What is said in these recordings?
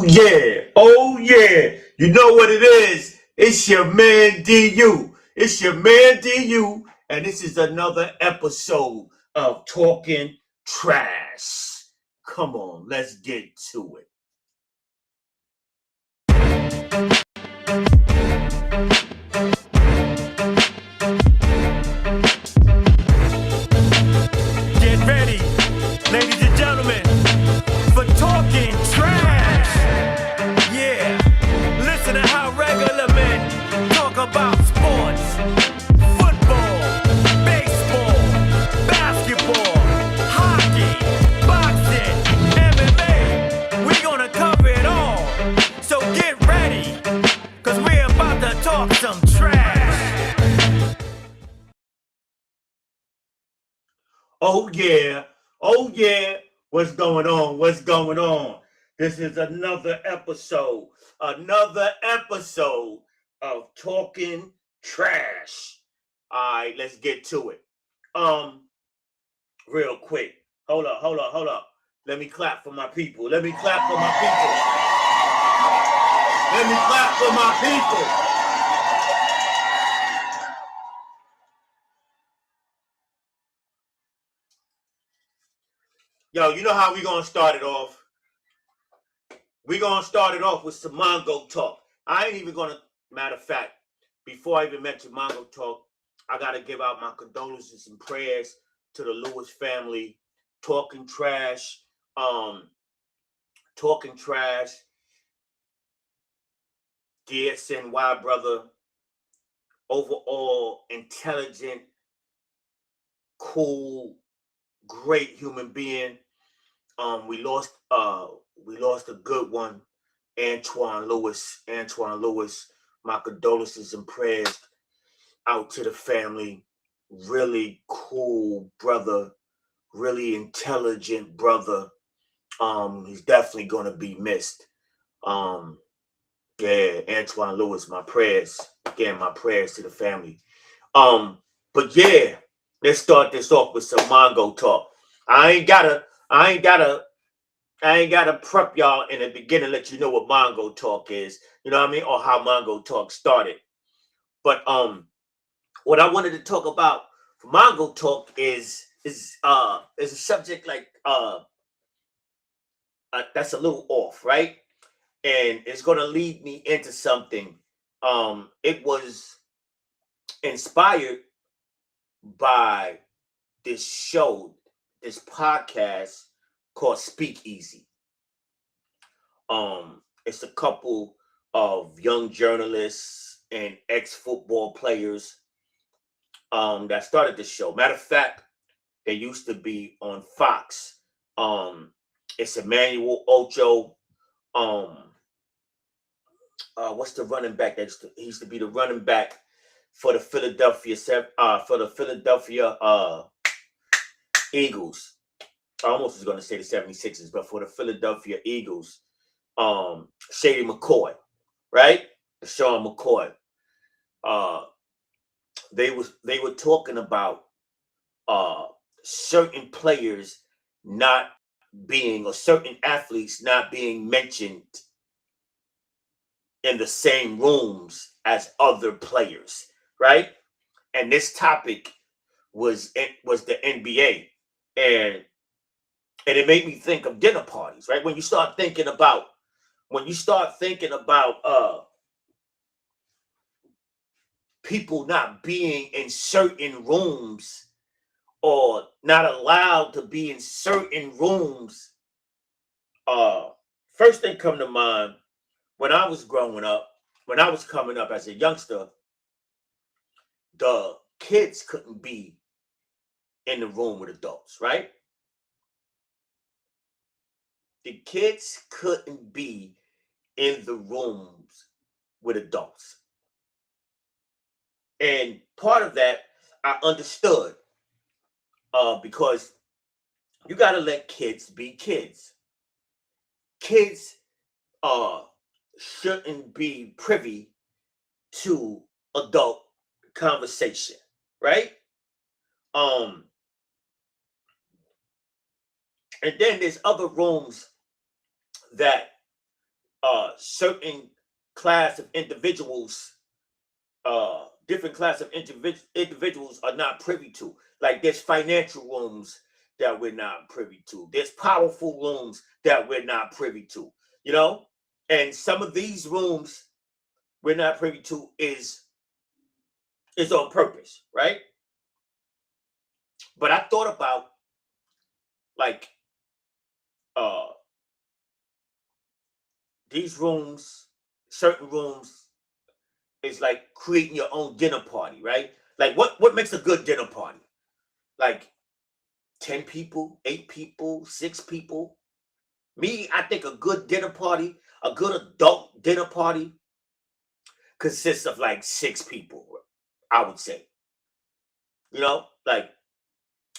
Yeah, oh yeah. You know what it is. It's your man DU. It's your man DU, and this is another episode of Talking Trash. Come on, let's get to it. Get ready, ladies and gentlemen, for Talking Trash. Yeah, listen to how regular men talk about sports, football, baseball, basketball, hockey, boxing, MMA. We're gonna cover it all. So get ready, cause we're about to talk some trash. Oh yeah, oh yeah. What's going on? What's going on? This is another episode of Talking Trash. All right, let's get to it. Um, Real quick. Hold up. Let me clap for my people. Let me clap for my people. Let me clap for my people. Yo, you know how we gonna start it off? We gonna start it off with some Mongo talk. I ain't even gonna. Matter of fact, before I even mention Mongo talk, I gotta give out my condolences and prayers to the Lewis family. Talking trash. Um, Talking trash. DSNY brother. Overall intelligent, cool, great human being. We lost a good one, Antoine Lewis. Antoine Lewis. My condolences and prayers out to the family. Really cool brother, really intelligent brother. He's definitely gonna be missed. Um, yeah, Antoine Lewis, my prayers. Again, my prayers to the family. But yeah, let's start this off with some Mongo talk. I ain't gotta, I ain't gotta, I ain't gotta prep y'all in the beginning, let you know what Mongo talk is. You know what I mean, or how Mongo talk started. But what I wanted to talk about for Mongo talk is a subject like that's a little off, right? And it's gonna lead me into something. It was inspired by this show, this podcast called Speakeasy. It's a couple of young journalists and ex-football players that started the show. Matter of fact, they used to be on Fox. Um, it's Emmanuel Ocho. Um, what's the running back? He used to be the running back for the Philadelphia Eagles. I almost was going to say the 76ers, but for the Philadelphia Eagles, Shady McCoy, right? Sean McCoy. Uh, they were talking about uh, certain players not being, or certain athletes not being mentioned in the same rooms as other players, right? And this topic was the NBA, and it made me think of dinner parties, right? When you start thinking about people not being in certain rooms or not allowed to be in certain rooms, uh first thing come to mind, when I was growing up, when I was coming up as a youngster, the kids couldn't be in the room with adults, right? The kids couldn't be in the rooms with adults. And part of that I understood, because you got to let kids be kids. Kids uh, shouldn't be privy to adult conversation, right? Um, and then there's other rooms that certain class of individuals, different class of individuals are not privy to. Like there's financial rooms that we're not privy to. There's powerful rooms that we're not privy to. You know, and some of these rooms we're not privy to is on purpose, right? But I thought about like uh these rooms, certain rooms is like creating your own dinner party, right? Like what makes a good dinner party? Like 10 people, 8 people, 6 people. Me, I think a good dinner party, a good adult dinner party consists of like 6 people, I would say. You know, like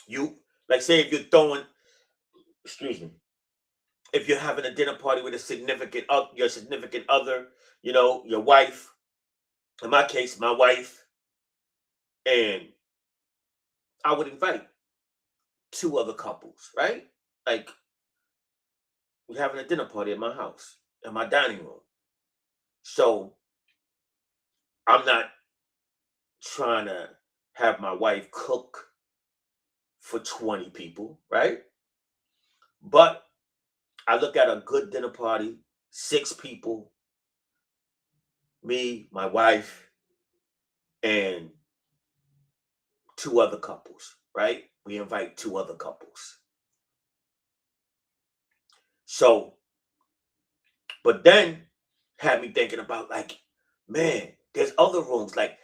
you like say if you're throwing, excuse me, if you're having a dinner party with a significant your significant other, you know, your wife, in my case, my wife, and I would invite 2 other couples, right? Like we're having a dinner party at my house, in my dining room. So I'm not trying to have my wife cook for 20 people, right? But I look at a good dinner party, 6 people, me, my wife, and 2 other couples, right? We invite 2 other couples. So, but then had me thinking about like, man, there's other rooms, like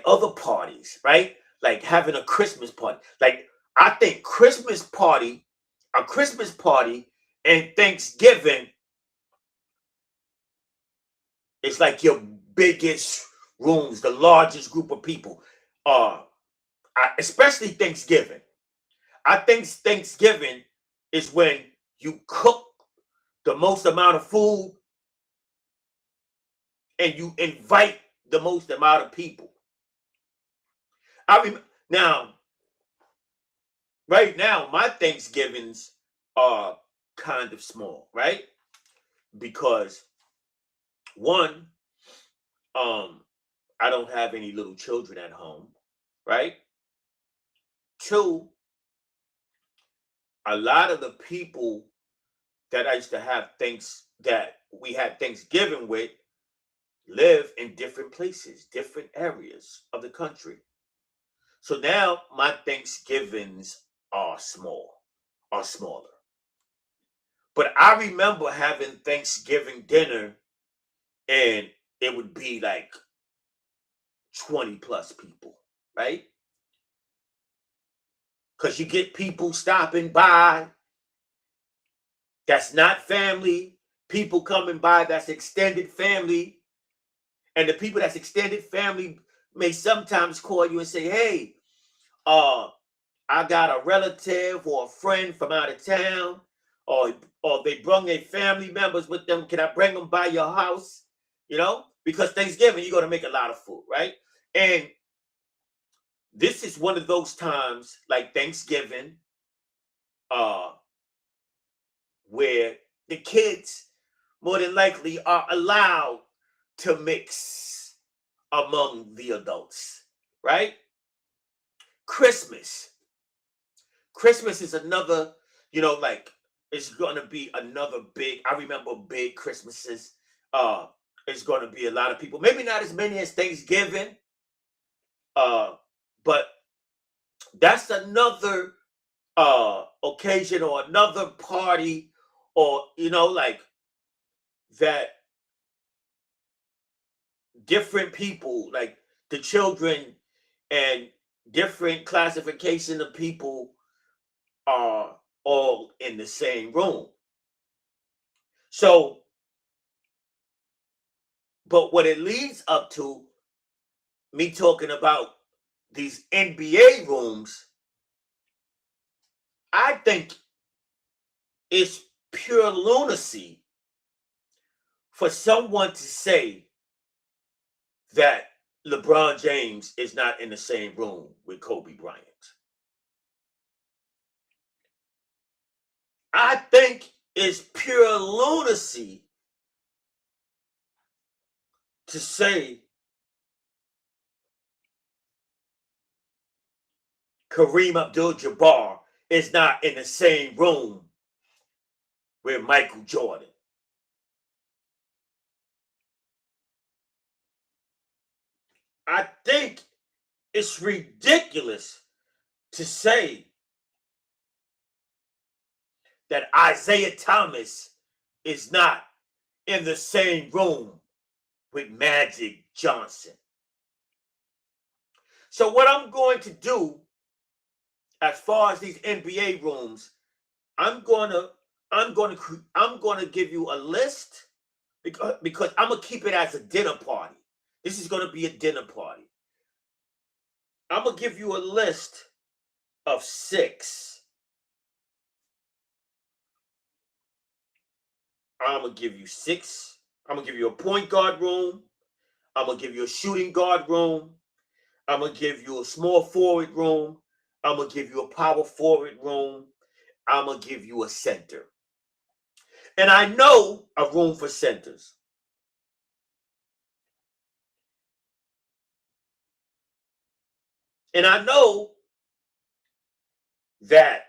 other parties, right? Like having a Christmas party. Like I think a Christmas party and Thanksgiving is like your biggest rooms, the largest group of people. Especially Thanksgiving. I think Thanksgiving is when you cook the most amount of food and you invite the most amount of people. Now, right now, my Thanksgivings are kind of small, right? Because one, I don't have any little children at home, right? Two, a lot of the people that I used to have that we had Thanksgiving with live in different places, different areas of the country. So now my Thanksgivings are smaller. But I remember having Thanksgiving dinner and it would be like 20 plus people, right? Because you get people stopping by that's not family, people coming by that's extended family, and the people that's extended family may sometimes call you and say, hey, uh, I got a relative or a friend from out of town, or they bring their family members with them. Can I bring them by your house? You know, because Thanksgiving you're gonna make a lot of food, right? And this is one of those times, like Thanksgiving, uh, where the kids more than likely are allowed to mix among the adults, right? Christmas. Christmas is another, like it's gonna be another big. I remember big Christmases. Uh, it's gonna be a lot of people. Maybe not as many as Thanksgiving. But that's another occasion or another party, or like that different people, like the children and different classification of people are all in the same room. So, but what it leads up to, me talking about these NBA rooms, I think it's pure lunacy for someone to say that LeBron James is not in the same room with Kobe Bryant. I think it's pure lunacy to say Kareem Abdul-Jabbar is not in the same room with Michael Jordan. I think it's ridiculous to say that Isaiah Thomas is not in the same room with Magic Johnson. So what I'm going to do as far as these NBA rooms, I'm going to give you a list because I'm going to keep it as a dinner party. This is going to be a dinner party. I'm going to give you a list of 6. I'm going to give you 6. I'm going to give you a point guard room. I'm going to give you a shooting guard room. I'm going to give you a small forward room. I'm going to give you a power forward room. I'm going to give you a center. And I know a room for centers. And I know that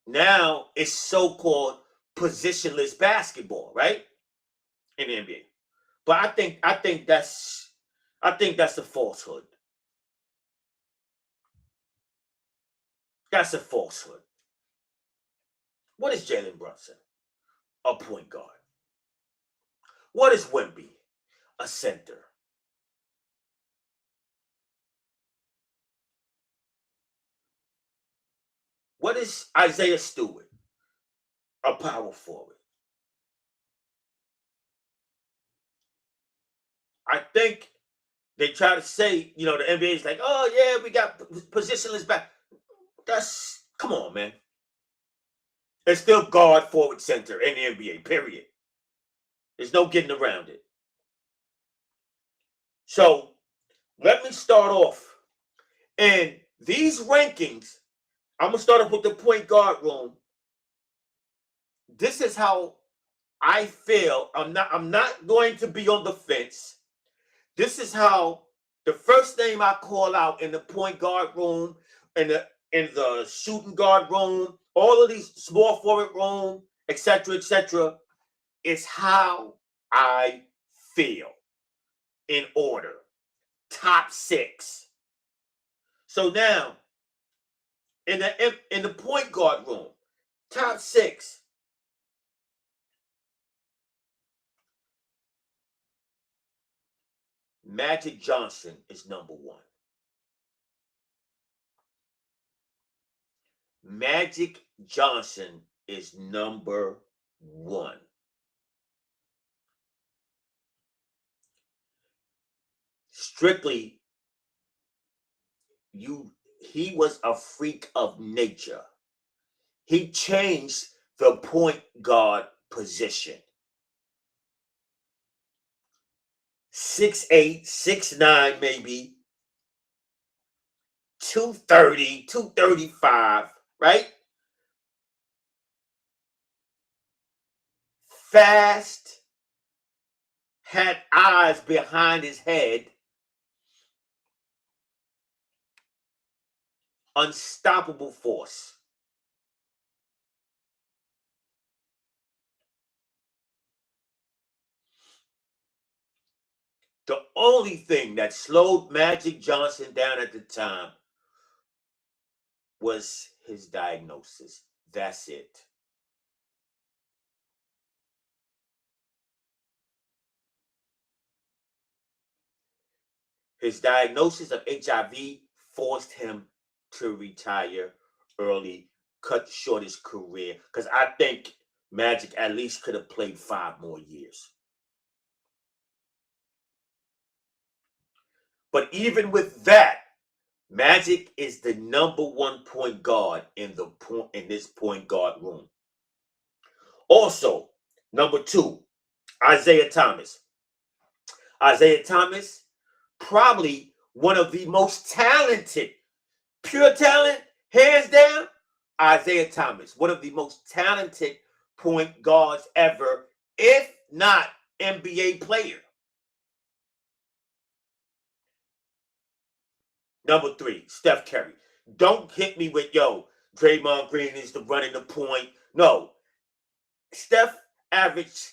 now it's so-called positionless basketball, right? In the NBA. But I think that's a falsehood. That's a falsehood. What is Jalen Brunson? A point guard. What is Wemby? A center. What is Isaiah Stewart? A power forward. I think they try to say, the NBA is like, oh yeah, we got positionless back. Come on, man. It's still guard, forward, center in the NBA, period. There's no getting around it. So let me start off. And these rankings, I'm going to start off with the point guard room. This is how I feel. I'm not going to be on the fence. This is how the first name I call out in the point guard room, in the shooting guard room, all of these small forward room, etc., is how I feel in order. Top 6. So now, in the point guard room, top 6. Magic Johnson is number 1. Magic Johnson is number 1. Strictly, he was a freak of nature. He changed the point guard position. 6'8", 6'9", maybe 230, 235, right? Fast, had eyes behind his head, unstoppable force. The only thing that slowed Magic Johnson down at the time was his diagnosis. That's it. His diagnosis of HIV forced him to retire early, cut short his career, because I think Magic at least could have played 5 more years. But even with that, Magic is the number 1 point guard in this point guard room. Also, number 2, Isaiah Thomas. Isaiah Thomas, probably one of the most talented, pure talent, hands down, Isaiah Thomas, one of the most talented point guards ever, if not NBA player. Number 3, Steph Curry. Don't hit me with, yo, Draymond Green is the running the point. No. Steph averaged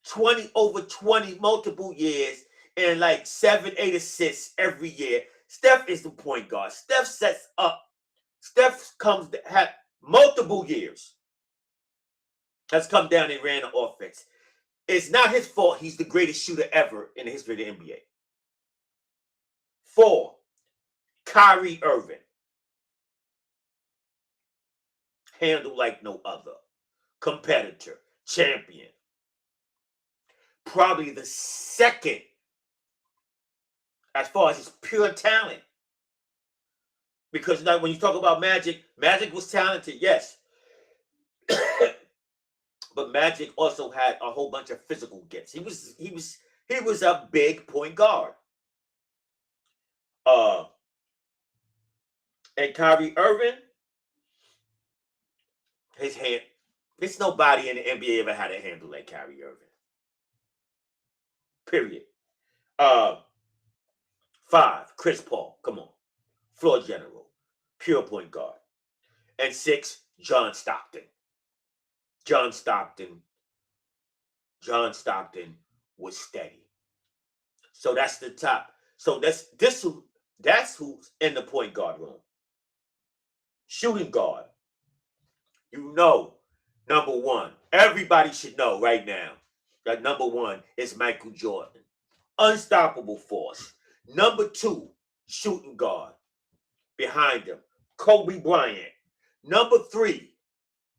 20 over 20 multiple years and like 7-8 assists every year. Steph is the point guard. Steph sets up. Steph comes to have multiple years. Has come down and ran the offense. It's not his fault he's the greatest shooter ever in the history of the NBA. 4, Kyrie Irving. Handled like no other. Competitor. Champion. Probably the second as far as his pure talent. Because now when you talk about Magic, Magic was talented, yes. But Magic also had a whole bunch of physical gifts. He was a big point guard. And Kyrie Irving, his hand, there's nobody in the NBA ever had a handle like Kyrie Irving. Period. 5, Chris Paul. Come on. Floor general. Pure point guard. And 6, John Stockton. John Stockton was steady. So that's the top. So that's who's in the point guard room. Shooting guard. You know, number 1. Everybody should know right now that number 1 is Michael Jordan. Unstoppable force. Number 2, shooting guard. Behind him, Kobe Bryant. Number 3,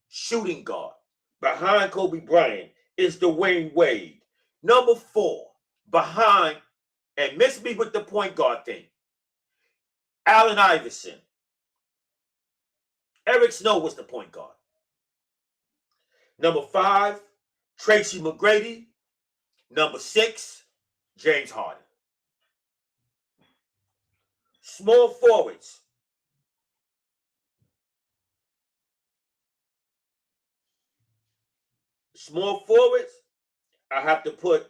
shooting guard. Behind Kobe Bryant is Dwayne Wade. Number 4, behind, and miss me with the point guard thing, Allen Iverson. Eric Snow was the point guard. Number 5, Tracy McGrady. Number 6, James Harden. Small forwards. Small forwards, I have to put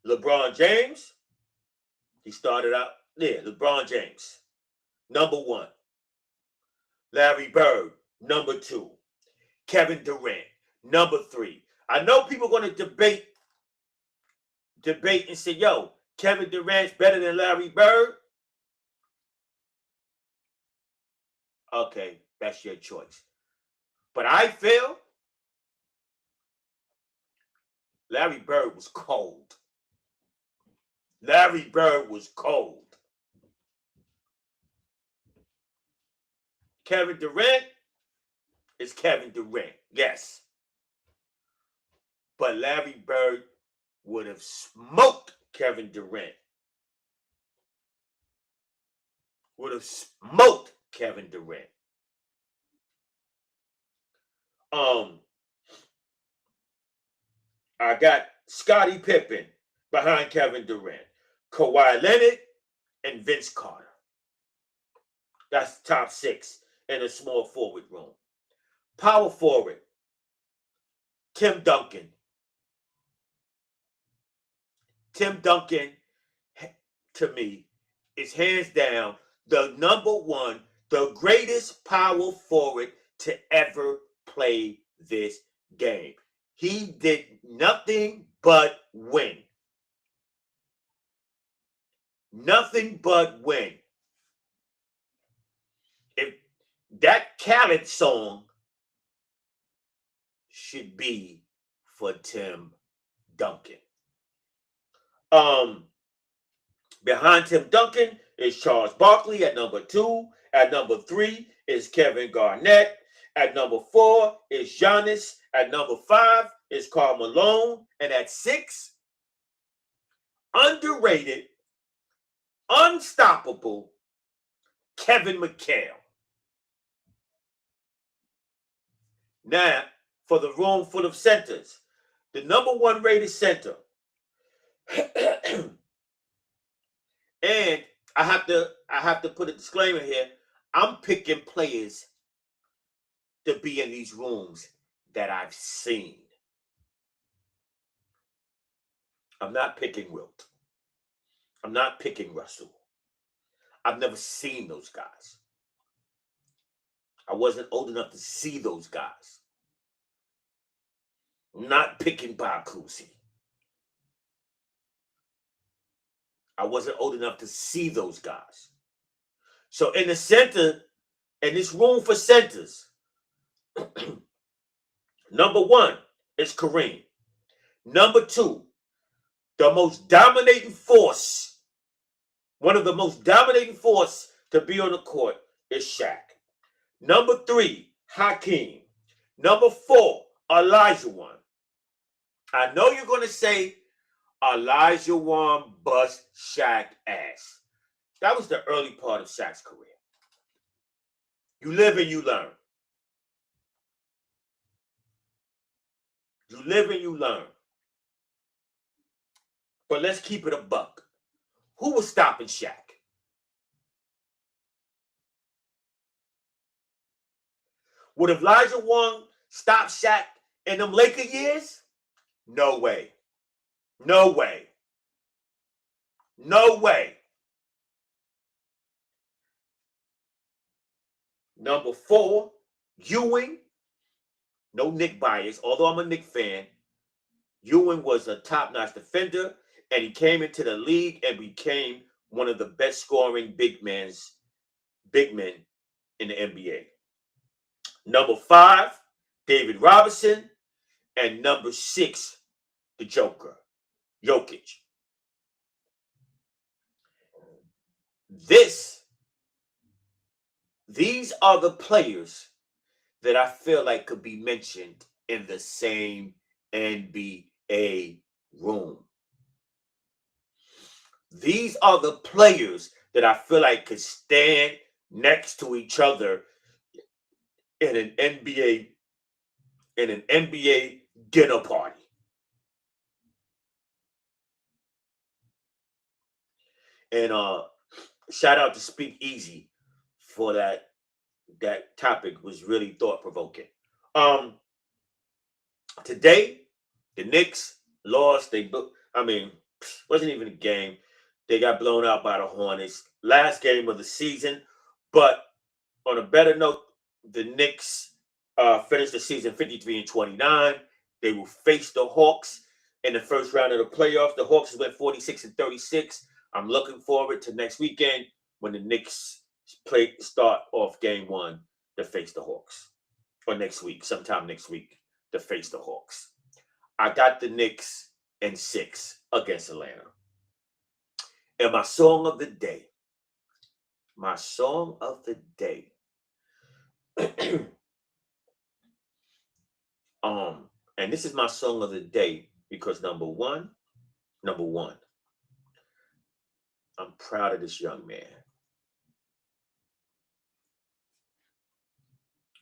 LeBron James. He started out there. LeBron James, number 1. Larry Bird, number 2. Kevin Durant, number 3. I know people are going to debate and say, yo, Kevin Durant's better than Larry Bird. Okay, that's your choice. But I feel Larry Bird was cold. Larry Bird was cold. Kevin Durant is Kevin Durant, yes. But Larry Bird would have smoked Kevin Durant. Would have smoked Kevin Durant. I got Scottie Pippen behind Kevin Durant, Kawhi Leonard, and Vince Carter. That's the top 6 in a small forward room. Power forward, Tim Duncan. Tim Duncan, to me, is hands down the number 1, the greatest power forward to ever play this game. He did nothing but win. Nothing but win. If that Khaled song should be for Tim Duncan. Behind Tim Duncan is Charles Barkley at number 2. At number 3 is Kevin Garnett. At number 4 is Giannis. At number 5 is Karl Malone. And at 6, underrated, unstoppable, Kevin McHale. Now, for the room full of centers, the number 1 rated center. And I have to put a disclaimer here. I'm picking players to be in these rooms that I've seen. I'm not picking Wilt. I'm not picking Russell. I've never seen those guys. I wasn't old enough to see those guys. I'm not picking Bob Cousy. I wasn't old enough to see those guys. So in the center, and this room for centers, number one is Kareem. Number two, the most dominating force, one of the most dominating force to be on the court is Shaq. Number three, Hakeem. Number four, Olajuwon. I know you're going to say Olajuwon bust Shaq ass. That was the early part of Shaq's career. You live and you learn. You live and you learn. But let's keep it a buck. Who was stopping Shaq? Would Olajuwon stop Shaq in them Laker years? No way. No way. No way. Number four, Ewing. No Knick bias, although I'm a Knick fan. Ewing was a top-notch defender, and he came into the league and became one of the best scoring big men in the NBA. Number five, David Robinson, and number six, the Joker, Jokic. These are the players that I feel like could be mentioned in the same NBA room. These are the players that I feel like could stand next to each other in an NBA dinner party. And shout out to Speak Easy for that topic. Was really thought-provoking. Today, the Knicks lost. Wasn't even a game. They got blown out by the Hornets. Last game of the season. But on a better note, the Knicks finished the season 53-29. They will face the Hawks in the first round of the playoffs. The Hawks went 46-36. I'm looking forward to next weekend when the Knicks start off game one to face the Hawks. Or sometime next week to face the Hawks. I got the Knicks in 6 against Atlanta. And my song of the day. And this is my song of the day because number one, I'm proud of this young man.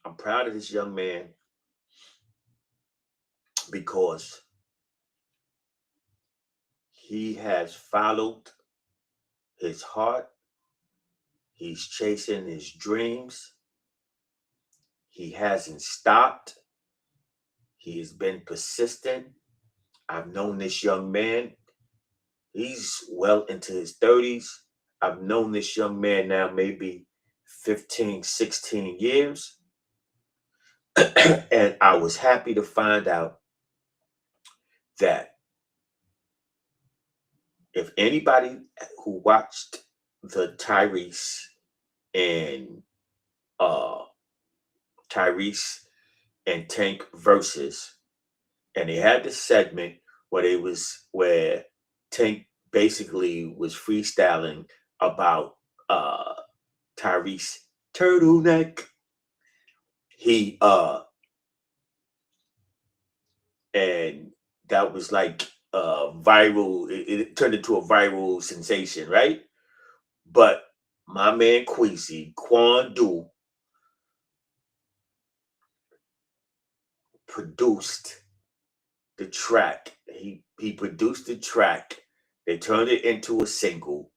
I'm proud of this young man because he has followed his heart. He's chasing his dreams. He hasn't stopped. He has been persistent. I've known this young man. He's well into his 30s. I've known this young man now maybe 15, 16 years. And I was happy to find out that if anybody who watched the Tyrese and Tank versus, and they had this segment where Tank basically was freestyling about Tyrese turtleneck. And that was like viral. It turned into a viral sensation, right? But my man Quan Du, produced the track. He produced the track. They turned it into a single,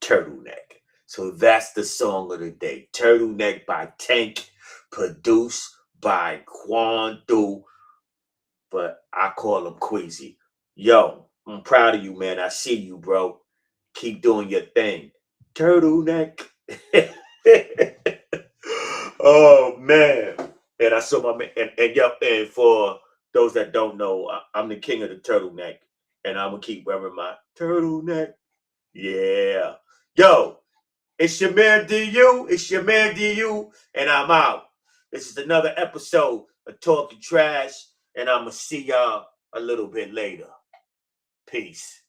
Turtleneck. So that's the song of the day. Turtleneck by Tank, produced by Quan Du, but I call him Queasy. Yo, I'm proud of you, man. I see you, bro. Keep doing your thing. Turtleneck. Oh man. And I saw my man, and for those that don't know, I'm the king of the turtleneck. And I'm gonna keep wearing my turtleneck. Yeah. Yo, it's your man DU. It's your man DU. And I'm out. This is another episode of Talking Trash. And I'm gonna see y'all a little bit later. Peace.